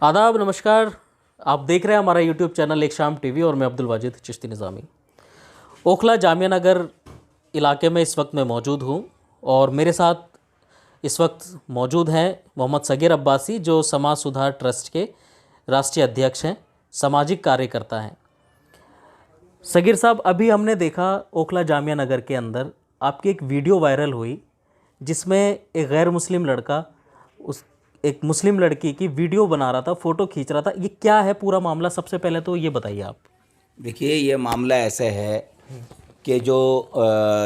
आदाब, नमस्कार। आप देख रहे हैं हमारा यूट्यूब चैनल एक शाम टीवी और मैं अब्दुल वाजिद चिश्ती निज़ामी। ओखला जामिया नगर इलाके में इस वक्त मैं मौजूद हूँ और मेरे साथ इस वक्त मौजूद हैं मोहम्मद सगीर अब्बासी, जो समाज सुधार ट्रस्ट के राष्ट्रीय अध्यक्ष हैं, सामाजिक कार्यकर्ता हैं। सगीर साहब, अभी हमने देखा ओखला जामिया नगर के अंदर आपकी एक वीडियो वायरल हुई जिसमें एक गैर मुस्लिम लड़का उस एक मुस्लिम लड़की की वीडियो बना रहा था, फ़ोटो खींच रहा था। ये क्या है पूरा मामला? सबसे पहले तो ये बताइए आप। देखिए, ये मामला ऐसे है कि जो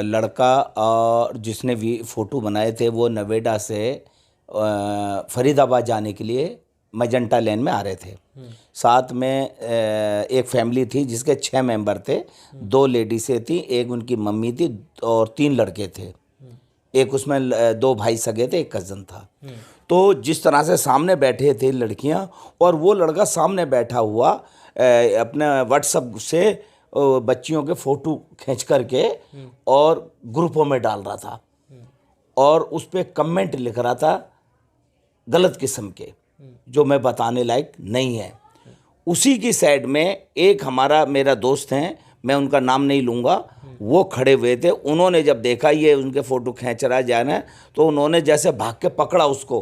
लड़का और जिसने फ़ोटो बनाए थे वो नवेदा से फरीदाबाद जाने के लिए मजंटा लेन में आ रहे थे। साथ में एक फैमिली थी जिसके 6 मेंबर थे। 2 लेडीसें थी, एक उनकी मम्मी थी और 3 लड़के थे। एक उसमें 2 भाई सगे थे, एक कज़न था। तो जिस तरह से सामने बैठे थे लड़कियां और वो लड़का सामने बैठा हुआ अपने व्हाट्सएप से बच्चियों के फ़ोटो खींच करके और ग्रुपों में डाल रहा था और उस पर कमेंट लिख रहा था गलत किस्म के, जो मैं बताने लायक नहीं है। उसी की साइड में एक मेरा दोस्त हैं, मैं उनका नाम नहीं लूँगा, वो खड़े हुए थे। उन्होंने जब देखा ये उनके फ़ोटो खींच रहा जाना, तो उन्होंने जैसे भाग के पकड़ा उसको,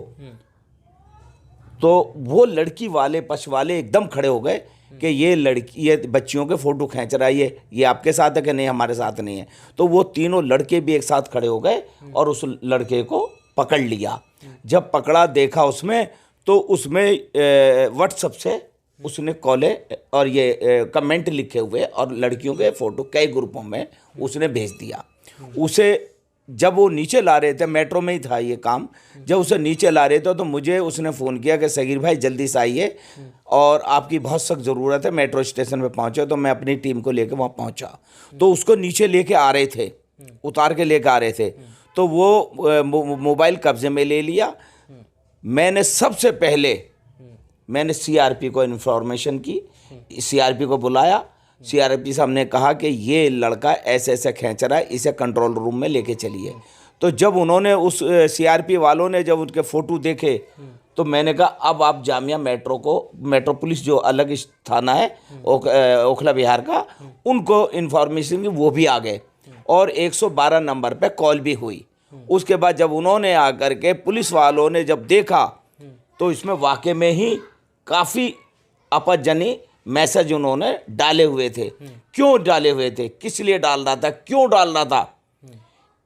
तो वो लड़की वाले पक्ष वाले एकदम खड़े हो गए कि ये बच्चियों के फ़ोटो खींच रहा है, ये आपके साथ है कि नहीं? हमारे साथ नहीं है। तो वो तीनों लड़के भी एक साथ खड़े हो गए और उस लड़के को पकड़ लिया। जब पकड़ा, देखा उसमें, तो उसमें व्हाट्सएप से उसने कॉले और ये कमेंट लिखे हुए और लड़कियों के फ़ोटो कई ग्रुपों में उसने भेज दिया। उसे जब वो नीचे ला रहे थे, मेट्रो में ही था ये काम, जब उसे नीचे ला रहे थे तो मुझे उसने फ़ोन किया कि सगीर भाई जल्दी से आइए और आपकी बहुत सख्त ज़रूरत है। मेट्रो स्टेशन पे पहुँचे तो मैं अपनी टीम को लेकर वहाँ पहुँचा। तो उसको नीचे लेके आ रहे थे, उतार के लेके आ रहे थे, तो वो मोबाइल कब्जे में ले लिया। मैंने सबसे पहले सीआरपी को इन्फॉर्मेशन की, सीआरपी को बुलाया। सीआरपी साहब ने कहा कि ये लड़का ऐसे ऐसे खींच रहा है, इसे कंट्रोल रूम में लेके चलिए। तो जब उन्होंने उस सीआरपी वालों ने जब उनके फ़ोटो देखे तो मैंने कहा अब आप जामिया मेट्रो पुलिस जो अलग थाना है ओखला बिहार का, उनको इन्फॉर्मेशन की, वो भी आ गए और 112 नंबर पे कॉल भी हुई। उसके बाद जब उन्होंने आकर के पुलिस वालों ने जब देखा तो इसमें वाकई में ही काफ़ी आपत्तिजनक मैसेज उन्होंने डाले हुए थे। क्यों डाले हुए थे, किस लिए डाल रहा था, क्यों डाल रहा था?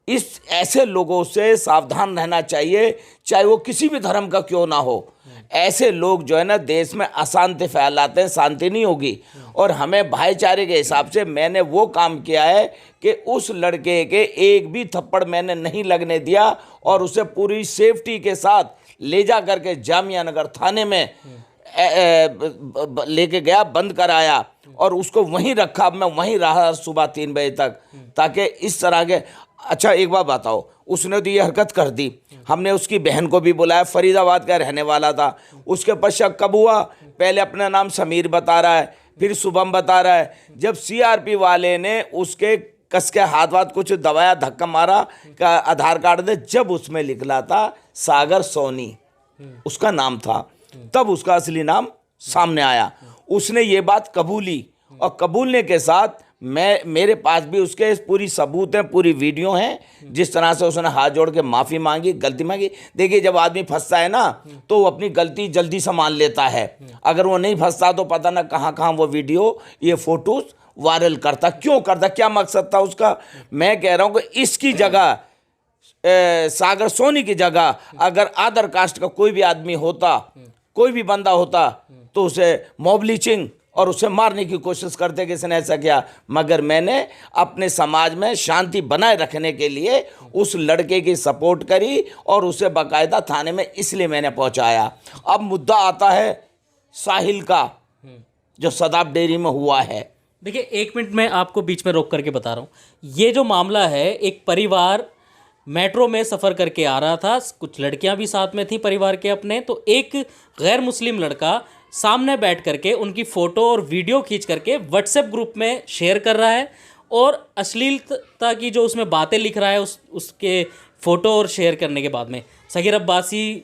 इस ऐसे लोगों से सावधान रहना चाहिए, चाहे वो किसी भी धर्म का क्यों ना हो। ऐसे लोग जो है ना देश में अशांति फैलाते हैं, शांति नहीं होगी। और हमें भाईचारे के हिसाब से मैंने वो काम किया है कि उस लड़के के एक भी थप्पड़ मैंने नहीं लगने दिया और उसे पूरी सेफ्टी के साथ ले जा करके जामिया नगर थाने में लेके गया, बंद कराया और उसको वहीं रखा। मैं वहीं रहा सुबह 3 बजे तक, ताकि इस तरह के। अच्छा, एक बात बताओ, उसने तो ये हरकत कर दी। हमने उसकी बहन को भी बुलाया, फरीदाबाद का रहने वाला था। उसके पश्चात कब हुआ, पहले अपना नाम समीर बता रहा है, फिर शुभम बता रहा है। जब सीआरपी वाले ने उसके कस के हाथ कुछ दबाया, धक्का मारा का आधार कार्ड दे, जब उसमें लिखला था सागर सोनी उसका नाम था, तब उसका असली नाम सामने आया। उसने ये बात कबूली और कबूलने के साथ मेरे पास भी उसके पूरी सबूत हैं, पूरी वीडियो हैं, जिस तरह से उसने हाथ जोड़ के माफ़ी मांगी, गलती मांगी। देखिए, जब आदमी फंसता है ना तो वो अपनी गलती जल्दी संभाल लेता है। अगर वो नहीं फंसता तो पता ना कहाँ कहाँ वो वीडियो, ये फोटोज वायरल करता। क्यों करता, क्या मकसद था उसका? मैं कह रहा हूँ कि इसकी जगह सागर सोनी की जगह अगर अदर कास्ट का कोई भी आदमी होता, कोई भी बंदा होता, तो उसे मॉब लिंचिंग और उसे मारने की कोशिश करते कि इसने ऐसा किया। मगर मैंने अपने समाज में शांति बनाए रखने के लिए उस लड़के की सपोर्ट करी और उसे बाकायदा थाने में इसलिए मैंने पहुंचाया। अब मुद्दा आता है साहिल का, जो सदाब डेयरी में हुआ है। देखिए, 1 मिनट में आपको बीच में रोक करके बता रहा हूँ। ये जो मामला है, एक परिवार मेट्रो में सफ़र करके आ रहा था, कुछ लड़कियां भी साथ में थी परिवार के अपने, तो एक गैर मुस्लिम लड़का सामने बैठ करके उनकी फ़ोटो और वीडियो खींच करके व्हाट्सएप ग्रुप में शेयर कर रहा है और अश्लीलता की जो उसमें बातें लिख रहा है उसके फ़ोटो और शेयर करने के बाद में। सगीर अब्बासी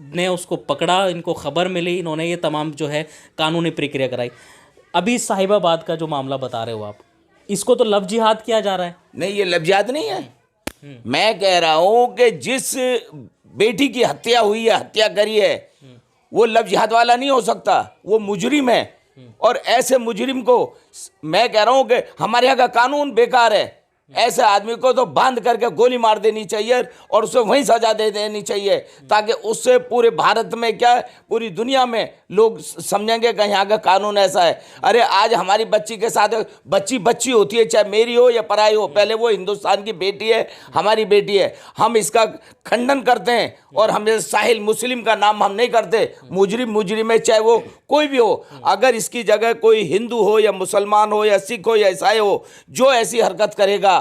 ने उसको पकड़ा, इनको खबर मिली, इन्होंने ये तमाम जो है कानूनी प्रक्रिया कराई। अभी साहिबाबाद का जो मामला बता रहे हो आप, इसको तो लव जिहाद किया जा रहा है। नहीं, ये लव जिहाद नहीं है। मैं कह रहा हूं कि जिस बेटी की हत्या हुई है, हत्या करी है, वो लव जिहाद वाला नहीं हो सकता, वो मुजरिम है। और ऐसे मुजरिम को मैं कह रहा हूं कि हमारे यहाँ का कानून बेकार है। ऐसे आदमी को तो बांध करके गोली मार देनी चाहिए और उसे वहीं सजा दे देनी चाहिए, ताकि उससे पूरे भारत में क्या पूरी दुनिया में लोग समझेंगे कि यहाँ का कानून ऐसा है। अरे आज हमारी बच्ची के साथ बच्ची होती है, चाहे मेरी हो या पराई हो, पहले वो हिंदुस्तान की बेटी है, हमारी बेटी है। हम इसका खंडन करते हैं और हम साहिल मुस्लिम का नाम हम नहीं करते। मुजरिम है, चाहे वो कोई भी हो। अगर इसकी जगह कोई हिंदू हो या मुसलमान हो या सिख हो या ईसाई हो, जो ऐसी हरकत करेगा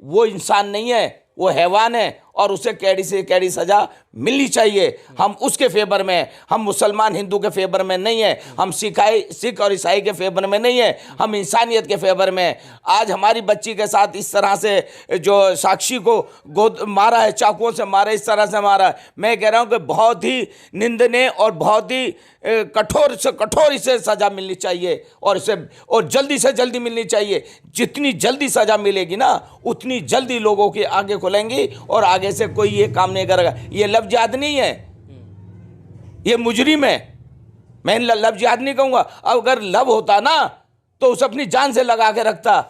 वो इंसान नहीं है, वो हैवान है और उसे कैडी से कैडी सजा मिलनी चाहिए। हम उसके फेवर में हैं, हम मुसलमान हिंदू के फेवर में नहीं है, हम सिख और ईसाई के फेवर में नहीं है, हम इंसानियत के फेवर में हैं। आज हमारी बच्ची के साथ इस तरह से जो साक्षी को गोद मारा है, चाकुओं से मारा, इस तरह से मारा है, मैं कह रहा हूं कि बहुत ही निंदनीय और बहुत ही कठोर से कठोर इसे सजा मिलनी चाहिए और इसे और जल्दी से जल्दी मिलनी चाहिए। जितनी जल्दी सजा मिलेगी ना, उतनी जल्दी लोगों की आंखें खुलेंगी और आगे से कोई ये काम नहीं करेगा। ये लव जिहाद नहीं है, ये मुजरिम है। मैं लव जिहाद नहीं कहूंगा। अगर लव होता ना तो उसे अपनी जान से लगा के रखता।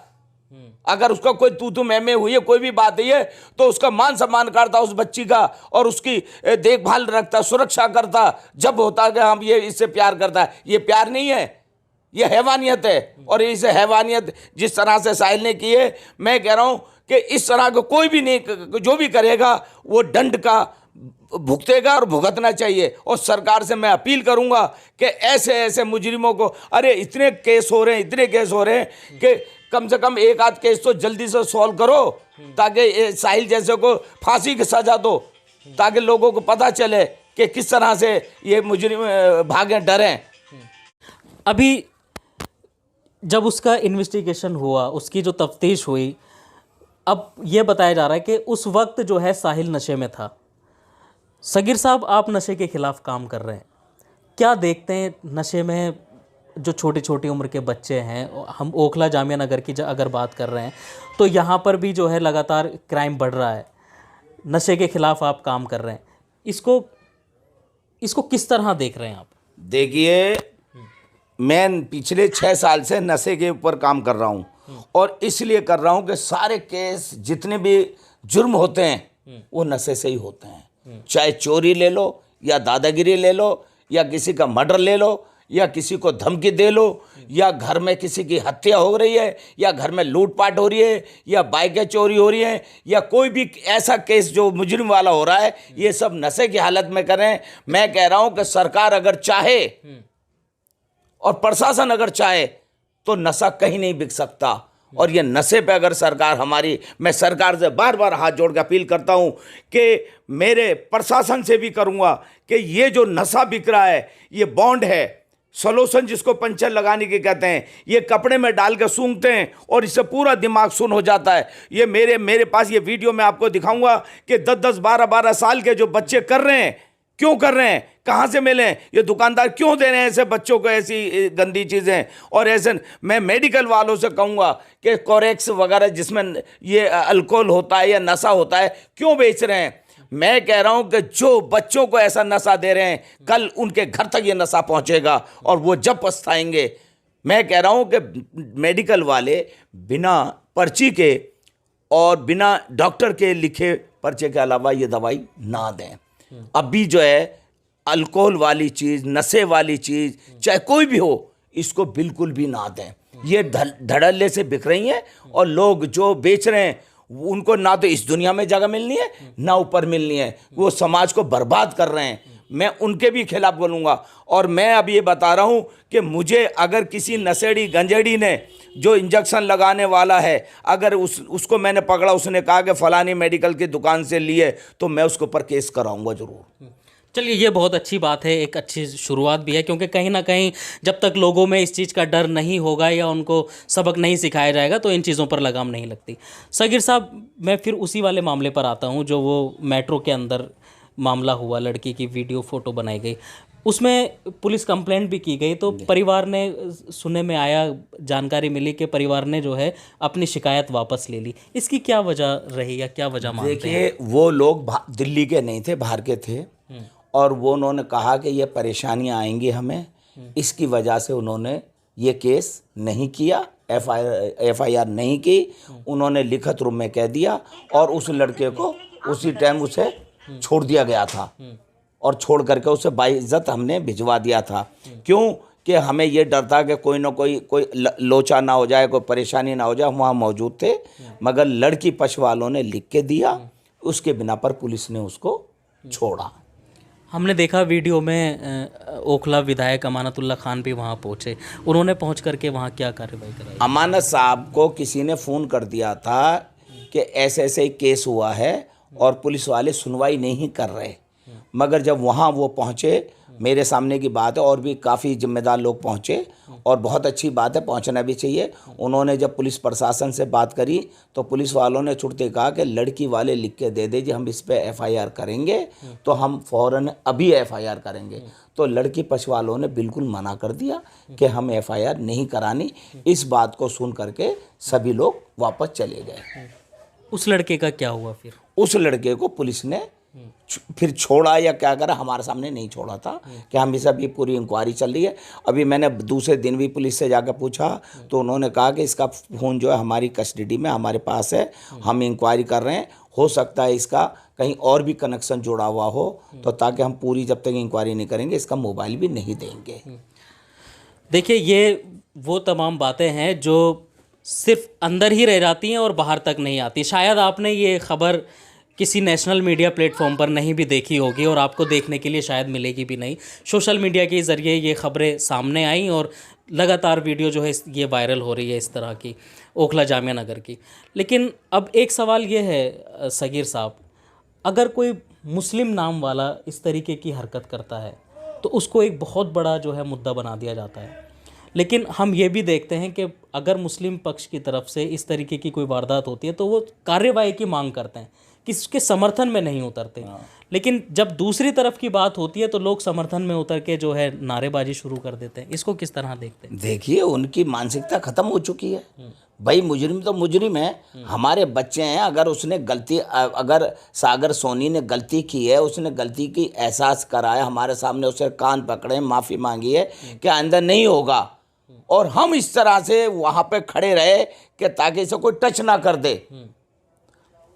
अगर उसका कोई तू मैं हुई है, कोई भी बात है तो उसका मान सम्मान करता उस बच्ची का और उसकी देखभाल रखता, सुरक्षा करता। जब होता कि हम ये इससे प्यार करता है, ये प्यार नहीं है, ये हैवानियत है। और इसे हैवानियत जिस तरह से साहिल ने की है, मैं कह रहा हूं कि इस तरह का कोई भी नहीं, जो भी करेगा वो दंड का भुगतेगा और भुगतना चाहिए। और सरकार से मैं अपील करूंगा कि ऐसे ऐसे मुजरिमों को, अरे इतने केस हो रहे हैं कि कम से कम एक आध केस तो जल्दी से सॉल्व करो, ताकि साहिल जैसे को फांसी की सजा दो, ताकि लोगों को पता चले कि किस तरह से ये मुजरिम भागे डरें। अभी जब उसका इन्वेस्टिगेशन हुआ, उसकी जो तफ्तीश हुई, अब ये बताया जा रहा है कि उस वक्त जो है साहिल नशे में था। सगीर साहब, आप नशे के खिलाफ काम कर रहे हैं, क्या देखते हैं नशे में जो छोटी छोटी उम्र के बच्चे हैं? हम ओखला जामिया नगर की अगर बात कर रहे हैं तो यहाँ पर भी जो है लगातार क्राइम बढ़ रहा है। नशे के खिलाफ आप काम कर रहे हैं, इसको किस तरह देख रहे हैं आप? देखिए, मैं पिछले 6 साल से नशे के ऊपर काम कर रहा हूँ और इसलिए कर रहा हूँ कि सारे केस जितने भी जुर्म होते हैं वो नशे से ही होते हैं। चाहे चोरी ले लो या दादागिरी ले लो या किसी का मर्डर ले लो या किसी को धमकी दे लो या घर में किसी की हत्या हो रही है या घर में लूटपाट हो रही है या बाइकें चोरी हो रही हैं या कोई भी ऐसा केस जो मुजरिम वाला हो रहा है, ये सब नशे की हालत में करें। मैं कह रहा हूँ कि सरकार अगर चाहे और प्रशासन अगर चाहे तो नशा कहीं नहीं बिक सकता। और ये नशे पे अगर सरकार हमारी, मैं सरकार से बार बार हाथ जोड़ के अपील करता हूँ कि मेरे प्रशासन से भी करूँगा कि ये जो नशा बिक रहा है, ये बॉन्ड है, सोल्यूशन जिसको पंचर लगाने के कहते हैं, ये कपड़े में डाल के सूंघते हैं और इससे पूरा दिमाग सुन हो जाता है। ये मेरे पास ये वीडियो मैं आपको दिखाऊंगा कि 10-10, 12-12 साल के जो बच्चे कर रहे हैं, क्यों कर रहे हैं, कहाँ से मिले, ये दुकानदार क्यों दे रहे हैं ऐसे बच्चों को ऐसी गंदी चीज़ें। और ऐसे मैं मेडिकल वालों से कहूँगा कि कोरेक्स वगैरह जिसमें ये अल्कोहल होता है या नशा होता है, क्यों बेच रहे हैं। मैं कह रहा हूं कि जो बच्चों को ऐसा नशा दे रहे हैं, कल उनके घर तक ये नशा पहुंचेगा और वो जब पछताएंगे। मैं कह रहा हूं कि मेडिकल वाले बिना पर्ची के और बिना डॉक्टर के लिखे पर्चे के अलावा ये दवाई ना दें। अभी जो है अल्कोहल वाली चीज़, नशे वाली चीज़, चाहे कोई भी हो, इसको बिल्कुल भी ना दें। ये धड़ल्ले से बिक रही हैं और लोग जो बेच रहे हैं उनको ना तो इस दुनिया में जगह मिलनी है ना ऊपर मिलनी है, वो समाज को बर्बाद कर रहे हैं। मैं उनके भी खिलाफ बोलूँगा। और मैं अब ये बता रहा हूँ कि मुझे अगर किसी नशेड़ी गंजेड़ी ने जो इंजेक्शन लगाने वाला है, अगर उसको मैंने पकड़ा, उसने कहा कि फलानी मेडिकल की दुकान से लिए, तो मैं उसके ऊपर केस कराऊंगा ज़रूर। चलिए, ये बहुत अच्छी बात है, एक अच्छी शुरुआत भी है, क्योंकि कहीं ना कहीं जब तक लोगों में इस चीज़ का डर नहीं होगा या उनको सबक नहीं सिखाया जाएगा तो इन चीज़ों पर लगाम नहीं लगती। सगीर साहब, मैं फिर उसी वाले मामले पर आता हूँ जो वो मेट्रो के अंदर मामला हुआ, लड़की की वीडियो फ़ोटो बनाई गई, उसमें पुलिस कंप्लेंट भी की गई, तो परिवार ने, सुनने में आया, जानकारी मिली कि परिवार ने जो है अपनी शिकायत वापस ले ली। इसकी क्या वजह रही या क्या वजह मानते हैं? देखिए, वो लोग दिल्ली के नहीं थे, बाहर के थे, और वो उन्होंने कहा कि ये परेशानियां आएंगी हमें, इसकी वजह से उन्होंने ये केस नहीं किया, एफआईआर नहीं की। उन्होंने लिखित रूप में कह दिया और उस लड़के को उसी टाइम उसे छोड़ दिया गया था, और छोड़ करके उसे बाइज्जत हमने भिजवा दिया था। क्यों? कि हमें ये डर था कि कोई ना कोई लोचा ना हो जाए, कोई परेशानी ना हो जाए। हम वहाँ मौजूद थे, मगर लड़की पक्ष वालों ने लिख के दिया, उसके बिना पर पुलिस ने उसको छोड़ा। हमने देखा वीडियो में ओखला विधायक अमानतुल्लाह खान भी वहाँ पहुँचे, उन्होंने पहुँच करके वहाँ क्या कार्रवाई कराई? अमानत साहब को किसी ने फ़ोन कर दिया था कि ऐसे ऐसे ही केस हुआ है और पुलिस वाले सुनवाई नहीं कर रहे, मगर जब वहाँ वो पहुँचे, मेरे सामने की बात है, और भी काफ़ी जिम्मेदार लोग पहुँचे, और बहुत अच्छी बात है, पहुँचना भी चाहिए। उन्होंने जब पुलिस प्रशासन से बात करी तो पुलिस वालों ने छुड़ते कहा कि लड़की वाले लिख के दे दीजिए, हम इस पे एफआईआर करेंगे, तो हम फ़ौरन अभी एफआईआर करेंगे। तो लड़की पक्ष वालों ने बिल्कुल मना कर दिया कि हम एफआईआर नहीं करानी। इस बात को सुन करके सभी लोग वापस चले गए। उस लड़के का क्या हुआ फिर? उस लड़के को पुलिस ने फिर छोड़ा या क्या करा, हमारे सामने नहीं छोड़ा था, कि हम इस अभी पूरी इंक्वायरी चल रही है। अभी मैंने दूसरे दिन भी पुलिस से जाकर पूछा, तो उन्होंने कहा कि इसका फ़ोन जो है हमारी कस्टडी में हमारे पास है, हम इंक्वायरी कर रहे हैं, हो सकता है इसका कहीं और भी कनेक्शन जुड़ा हुआ हो, तो ताकि हम पूरी जब तक इंक्वायरी नहीं करेंगे इसका मोबाइल भी नहीं देंगे। देखिए, ये वो तमाम बातें हैं जो सिर्फ अंदर ही रह जाती हैं और बाहर तक नहीं आती। शायद आपने ये खबर किसी नेशनल मीडिया प्लेटफॉर्म पर नहीं भी देखी होगी, और आपको देखने के लिए शायद मिलेगी भी नहीं। सोशल मीडिया के ज़रिए ये खबरें सामने आई और लगातार वीडियो जो है ये वायरल हो रही है इस तरह की, ओखला जामिया नगर की। लेकिन अब एक सवाल ये है सगीर साहब, अगर कोई मुस्लिम नाम वाला इस तरीके की हरकत करता है तो उसको एक बहुत बड़ा जो है मुद्दा बना दिया जाता है। लेकिन हम ये भी देखते हैं कि अगर मुस्लिम पक्ष की तरफ से इस तरीके की कोई वारदात होती है तो वो कार्यवाही की मांग करते हैं, किसके समर्थन में नहीं उतरते। लेकिन जब दूसरी तरफ की बात होती है तो लोग समर्थन में उतर के जो है नारेबाजी शुरू कर देते हैं। इसको किस तरह देखते हैं? देखिए, उनकी मानसिकता ख़त्म हो चुकी है। भाई, मुजरिम तो मुजरिम है, हमारे बच्चे हैं। अगर उसने गलती, अगर सागर सोनी ने गलती की है, उसने गलती की एहसास कराया हमारे सामने, उसे कान पकड़े, माफ़ी मांगी है कि आइंदा नहीं होगा, और हम इस तरह से वहाँ पे खड़े रहे कि ताकि इसे कोई टच ना कर दे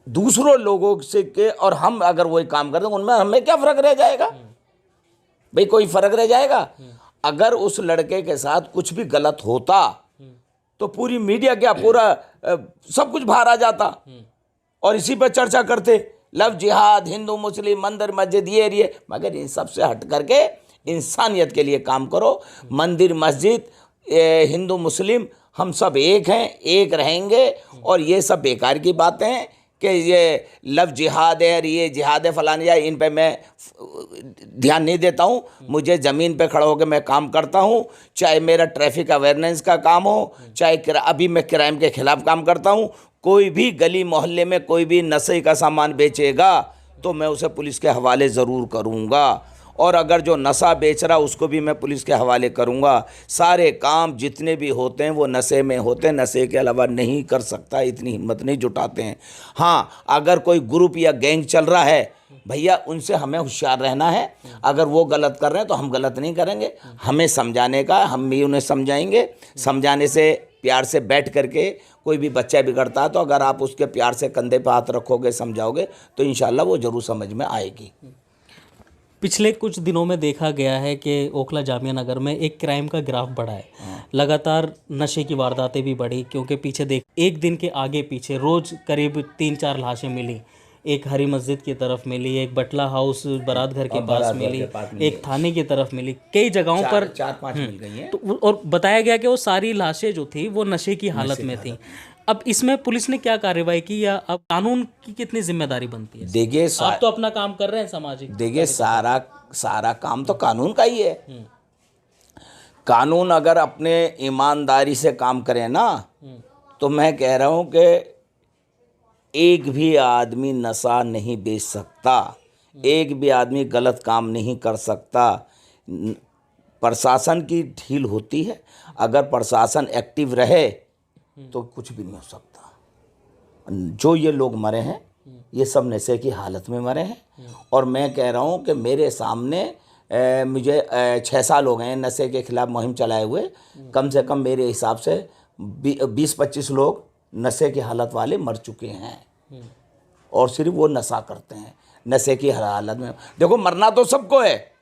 दूसरों लोगों से के, और हम अगर वही काम करते उनमें हमें क्या फ़र्क रह जाएगा? भाई, कोई फ़र्क रह जाएगा? अगर उस लड़के के साथ कुछ भी गलत होता तो पूरी मीडिया क्या, पूरा सब कुछ बाहर आ जाता और इसी पर चर्चा करते, लव जिहाद, हिंदू मुस्लिम, मंदिर मस्जिद, ये। मगर इन सब से हट करके इंसानियत के लिए काम करो। मंदिर मस्जिद, हिंदू मुस्लिम, हम सब एक हैं, एक रहेंगे। और ये सब बेकार की बातें हैं कि ये लव जिहाद है, ये जिहाद है, फलानी जाए, इन पे मैं ध्यान नहीं देता हूँ। मुझे ज़मीन पे खड़ा होकर मैं काम करता हूँ, चाहे मेरा ट्रैफिक अवेयरनेस का काम हो, चाहे अभी मैं क्राइम के खिलाफ काम करता हूँ। कोई भी गली मोहल्ले में कोई भी नशे का सामान बेचेगा तो मैं उसे पुलिस के हवाले ज़रूर करूँगा, और अगर जो नशा बेच रहा उसको भी मैं पुलिस के हवाले करूँगा। सारे काम जितने भी होते हैं वो नशे में होते हैं, नशे के अलावा नहीं कर सकता, इतनी हिम्मत नहीं जुटाते हैं। हाँ, अगर कोई ग्रुप या गैंग चल रहा है भैया, उनसे हमें होशियार रहना है। अगर वो गलत कर रहे हैं तो हम गलत नहीं करेंगे, हमें समझाने का, हम भी उन्हें समझाएंगे। समझाने से, प्यार से बैठ करके, कोई भी बच्चा बिगड़ता है तो अगर आप उसके प्यार से कंधे पर हाथ रखोगे, समझाओगे, तो इंशाल्लाह वो ज़रूर समझ में आएगी। पिछले कुछ दिनों में देखा गया है कि ओखला जामिया नगर में एक क्राइम का ग्राफ बढ़ा है। लगातार नशे की वारदातें भी बढ़ी, क्योंकि पीछे देख, एक दिन के आगे पीछे रोज़ करीब 3-4 लाशें मिली। एक हरी मस्जिद की तरफ मिली, एक बटला हाउस बारात घर के पास मिली, एक थाने की तरफ मिली, कई जगहों पर 4-5 मिल गई हैं। तो और बताया गया कि वो सारी लाशें जो थी वो नशे की हालत में थी। अब इसमें पुलिस ने क्या कार्रवाई की, या अब कानून की कितनी जिम्मेदारी बनती है? देखिए, आप तो अपना काम कर रहे हैं सामाजिक। देखिए, सारा काम तो कानून का ही है। कानून अगर अपने ईमानदारी से काम करे ना, तो मैं कह रहा हूँ कि एक भी आदमी नशा नहीं बेच सकता, एक भी आदमी गलत काम नहीं कर सकता। प्रशासन की ढील होती है, अगर प्रशासन एक्टिव रहे तो कुछ भी नहीं हो सकता। जो ये लोग मरे हैं ये सब नशे की हालत में मरे हैं। और मैं कह रहा हूँ कि मेरे सामने मुझे 6 साल हो गए हैं नशे के खिलाफ मुहिम चलाए हुए। कम से कम मेरे हिसाब से 20-25 लोग नशे की हालत वाले मर चुके हैं, और सिर्फ वो नशा करते हैं, नशे की हर हालत में। देखो मरना तो सबको है,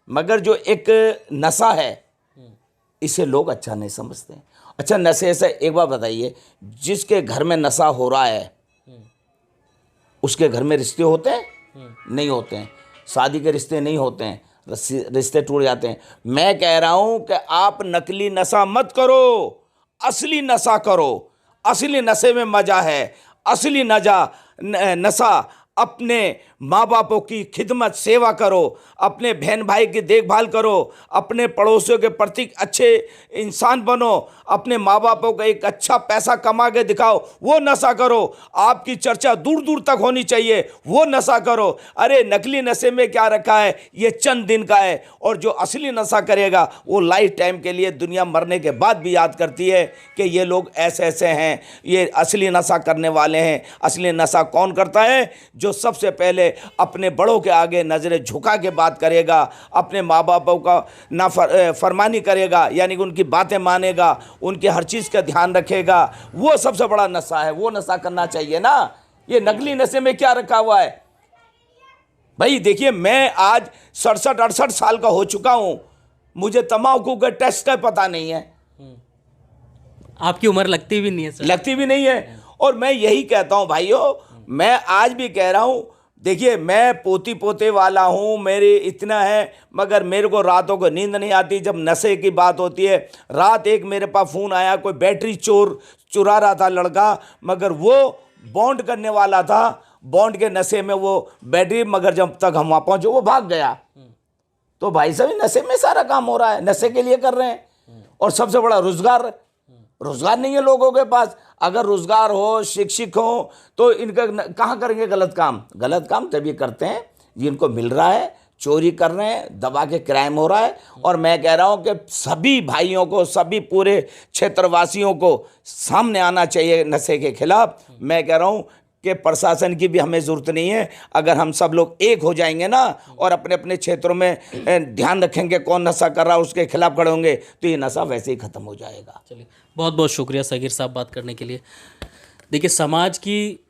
मगर जो एक नशा है इसे लोग अच्छा नहीं समझते। अच्छा, नशे से एक बात बताइए, जिसके घर में नशा हो रहा है उसके घर में रिश्ते होते हैं? नहीं होते हैं। शादी के रिश्ते नहीं होते हैं, रिश्ते टूट जाते हैं। मैं कह रहा हूं कि आप नकली नशा मत करो, असली नशा करो। असली नशे में मजा है। असली नशा अपने माँ बापों की खिदमत सेवा करो, अपने बहन भाई की देखभाल करो, अपने पड़ोसियों के प्रति अच्छे इंसान बनो, अपने माँ बापों का एक अच्छा पैसा कमा के दिखाओ, वो नशा करो। आपकी चर्चा दूर दूर तक होनी चाहिए, वो नशा करो। अरे नकली नशे में क्या रखा है, ये चंद दिन का है, और जो असली नशा करेगा वो लाइफ टाइम के लिए, दुनिया मरने के बाद भी याद करती है कि ये लोग ऐसे ऐसे हैं, ये असली नशा करने वाले हैं। असली नशा कौन करता है? जो सबसे पहले अपने बड़ों के आगे नज़रें झुका के बात करेगा, अपने माँ बापों का ना फरमानी करेगा, यानी कि उनकी बातें मानेगा, उनके हर चीज़ का ध्यान रखेगा, वो सबसे बड़ा नशा है। वो नशा करना चाहिए ना। ये नकली नशे में क्या रखा हुआ है भाई? देखिए, मैं आज 67-68 साल का हो चुका हूँ, मुझे तम्बाकू का टेस्ट का पता नहीं है। आपकी उम्र लगती भी नहीं है सर। लगती भी नहीं है। और मैं यही कहता हूँ भाइयों, मैं आज भी कह रहा हूँ, देखिए मैं पोती पोते वाला हूँ, मेरे इतना है, मगर मेरे को रातों को नींद नहीं आती जब नशे की बात होती है। रात एक मेरे पास फ़ोन आया, कोई बैटरी चुरा रहा था लड़का, मगर वो बॉन्ड करने वाला था, बॉन्ड के नशे में वो बैटरी, मगर जब तक हम वहाँ पहुँचे वो भाग गया। तो भाई साहब नशे में सारा काम हो रहा है, नशे के लिए कर रहे हैं। और सबसे बड़ा रोजगार नहीं है लोगों के पास। अगर रोजगार हो, शिक्षित हो, तो इनका कहाँ करेंगे गलत काम? गलत काम तभी करते हैं जिनको मिल रहा है, चोरी कर रहे हैं, दबा के क्राइम हो रहा है। और मैं कह रहा हूँ कि सभी भाइयों को, सभी पूरे क्षेत्रवासियों को सामने आना चाहिए नशे के खिलाफ। मैं कह रहा हूँ कि प्रशासन की भी हमें ज़रूरत नहीं है। अगर हम सब लोग एक हो जाएंगे ना, और अपने अपने क्षेत्रों में ध्यान रखेंगे कौन नशा कर रहा है, उसके खिलाफ खड़े होंगे, तो ये नशा वैसे ही ख़त्म हो जाएगा। चलिए, बहुत बहुत शुक्रिया सगीर साहब बात करने के लिए। देखिए, समाज की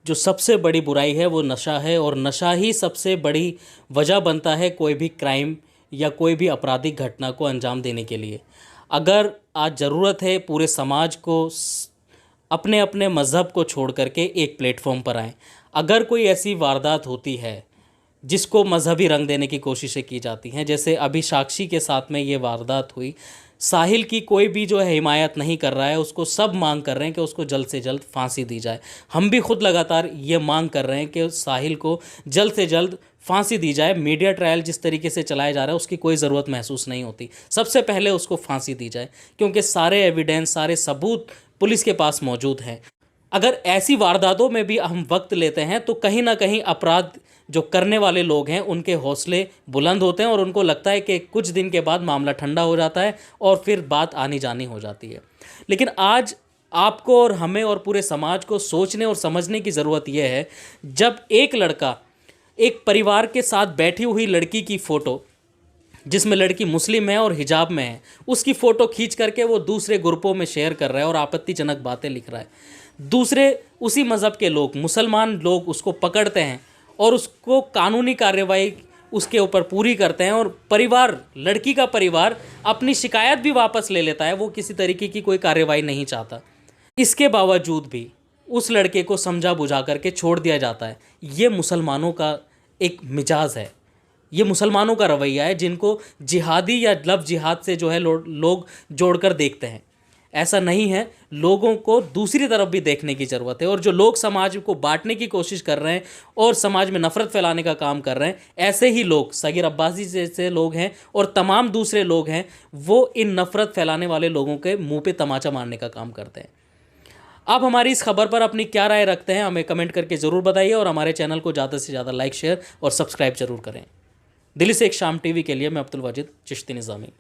जो सबसे बड़ी बुराई है वो नशा है, और नशा ही सबसे बड़ी वजह बनता है कोई भी क्राइम या कोई भी आपराधिक घटना को अंजाम देने के लिए। अगर आज ज़रूरत है पूरे समाज को अपने अपने मज़हब को छोड़ करके एक प्लेटफॉर्म पर आएँ। अगर कोई ऐसी वारदात होती है जिसको मजहबी रंग देने की कोशिशें की जाती हैं, जैसे अभी साक्षी के साथ में ये वारदात हुई, साहिल की कोई भी जो है हिमायत नहीं कर रहा है, उसको सब मांग कर रहे हैं कि उसको जल्द से जल्द फांसी दी जाए। हम भी खुद लगातार ये मांग कर रहे हैं कि साहिल को जल्द से जल्द फांसी दी जाए। मीडिया ट्रायल जिस तरीके से चलाया जा रहा है उसकी कोई ज़रूरत महसूस नहीं होती। सबसे पहले उसको फांसी दी जाए, क्योंकि सारे एविडेंस, सारे सबूत पुलिस के पास मौजूद हैं। अगर ऐसी वारदातों में भी हम वक्त लेते हैं तो कहीं ना कहीं अपराध जो करने वाले लोग हैं उनके हौसले बुलंद होते हैं, और उनको लगता है कि कुछ दिन के बाद मामला ठंडा हो जाता है और फिर बात आनी जानी हो जाती है। लेकिन आज आपको और हमें और पूरे समाज को सोचने और समझने की ज़रूरत यह है, जब एक लड़का एक परिवार के साथ बैठी हुई लड़की की फ़ोटो, जिसमें लड़की मुस्लिम है और हिजाब में है, उसकी फ़ोटो खींच करके वो दूसरे ग्रुपों में शेयर कर रहा है और आपत्तिजनक बातें लिख रहा है, दूसरे उसी मज़हब के लोग, मुसलमान लोग उसको पकड़ते हैं और उसको कानूनी कार्रवाई उसके ऊपर पूरी करते हैं, और परिवार, लड़की का परिवार अपनी शिकायत भी वापस ले लेता है, वो किसी तरीके की कोई कार्रवाई नहीं चाहता। इसके बावजूद भी उस लड़के को समझा बुझा करके छोड़ दिया जाता है। ये मुसलमानों का एक मिजाज है, ये मुसलमानों का रवैया है, जिनको जिहादी या लव जिहाद से जो है लोग जोड़कर देखते हैं। ऐसा नहीं है, लोगों को दूसरी तरफ भी देखने की ज़रूरत है। और जो लोग समाज को बांटने की कोशिश कर रहे हैं और समाज में नफ़रत फैलाने का काम कर रहे हैं, ऐसे ही लोग, सगीर अब्बासी जैसे लोग हैं और तमाम दूसरे लोग हैं, वो इन नफ़रत फैलाने वाले लोगों के मुंह पे तमाचा मारने का काम करते हैं। आप हमारी इस खबर पर अपनी क्या राय रखते हैं हमें कमेंट करके ज़रूर बताइए और हमारे चैनल को ज़्यादा से ज़्यादा लाइक शेयर और सब्सक्राइब जरूर करें। दिल्ली से एक शाम टीवी के लिए मैं अब्दुल वाजिद चिश्ती निज़ामी।